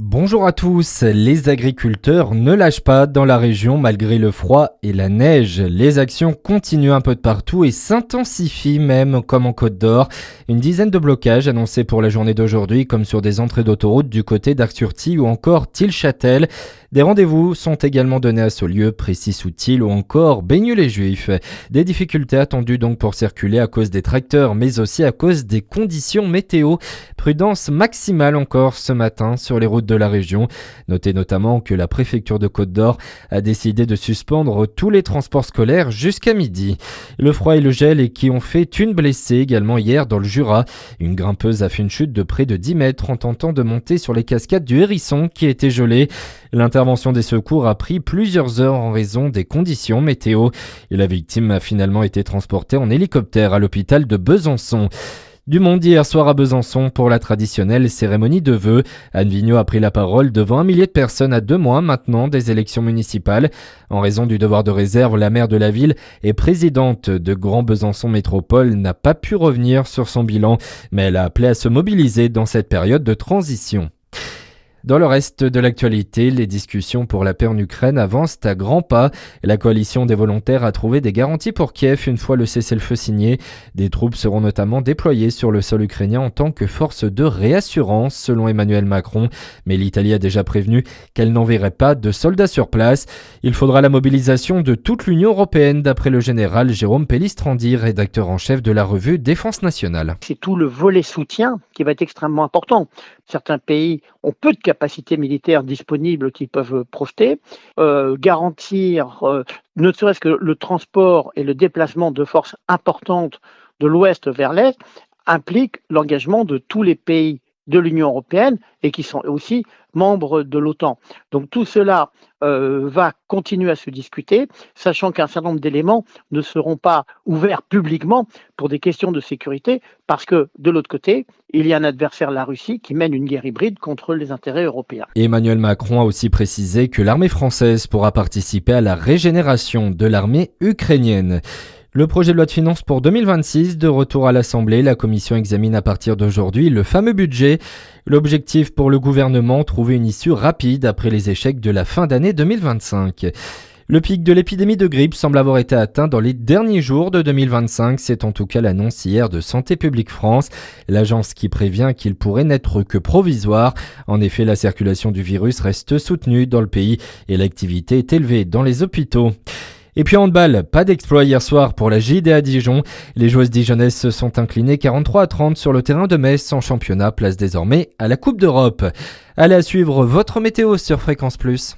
Bonjour à tous, les agriculteurs ne lâchent pas dans la région malgré le froid et la neige. Les actions continuent un peu de partout et s'intensifient même comme en Côte d'Or. Une dizaine de blocages annoncés pour la journée d'aujourd'hui comme sur des entrées d'autoroute du côté d'Arc-sur-Tille ou encore Tille-Châtel. Des rendez-vous sont également donnés à Saulieu, Précy-sous-Tille ou encore Beigneux-les-Juifs. Des difficultés attendues donc pour circuler à cause des tracteurs mais aussi à cause des conditions météo. Prudence maximale encore ce matin sur les routes de la région. Notez notamment que la préfecture de Côte d'Or a décidé de suspendre tous les transports scolaires jusqu'à midi. Le froid et le gel et qui ont fait une blessée également hier dans le Jura. Une grimpeuse a fait une chute de près de 10 mètres en tentant de monter sur les cascades du Hérisson qui étaient gelées. L'intervention des secours a pris plusieurs heures en raison des conditions météo. Et la victime a finalement été transportée en hélicoptère à l'hôpital de Besançon. Du monde hier soir à Besançon pour la traditionnelle cérémonie de vœux. Anne Vigneault a pris la parole devant 1 millier de personnes à 2 mois maintenant des élections municipales. En raison du devoir de réserve, la maire de la ville et présidente de Grand Besançon Métropole n'a pas pu revenir sur son bilan, mais elle a appelé à se mobiliser dans cette période de transition. Dans le reste de l'actualité, les discussions pour la paix en Ukraine avancent à grands pas. La coalition des volontaires a trouvé des garanties pour Kiev une fois le cessez-le-feu signé. Des troupes seront notamment déployées sur le sol ukrainien en tant que force de réassurance, selon Emmanuel Macron. Mais l'Italie a déjà prévenu qu'elle n'enverrait pas de soldats sur place. Il faudra la mobilisation de toute l'Union européenne, d'après le général Jérôme Pellistrandi, rédacteur en chef de la revue Défense nationale. C'est tout le volet soutien qui va être extrêmement important. Certains pays ont peu de capacités militaires disponibles qu'ils peuvent projeter. Garantir ne serait-ce que le transport et le déplacement de forces importantes de l'ouest vers l'est implique l'engagement de tous les pays de l'Union européenne et qui sont aussi membres de l'OTAN. Donc tout cela va continuer à se discuter, sachant qu'un certain nombre d'éléments ne seront pas ouverts publiquement pour des questions de sécurité, parce que de l'autre côté, il y a un adversaire, la Russie, qui mène une guerre hybride contre les intérêts européens. Emmanuel Macron a aussi précisé que l'armée française pourra participer à la régénération de l'armée ukrainienne. Le projet de loi de finances pour 2026, de retour à l'Assemblée, la Commission examine à partir d'aujourd'hui le fameux budget. L'objectif pour le gouvernement, trouver une issue rapide après les échecs de la fin d'année 2025. Le pic de l'épidémie de grippe semble avoir été atteint dans les derniers jours de 2025. C'est en tout cas l'annonce hier de Santé publique France, l'agence qui prévient qu'il pourrait n'être que provisoire. En effet, la circulation du virus reste soutenue dans le pays et l'activité est élevée dans les hôpitaux. Et puis en handball, pas d'exploit hier soir pour la JDA Dijon. Les joueuses dijonnaises se sont inclinées 43-30 sur le terrain de Metz en championnat, place désormais à la Coupe d'Europe. Allez à suivre votre météo sur Fréquence Plus.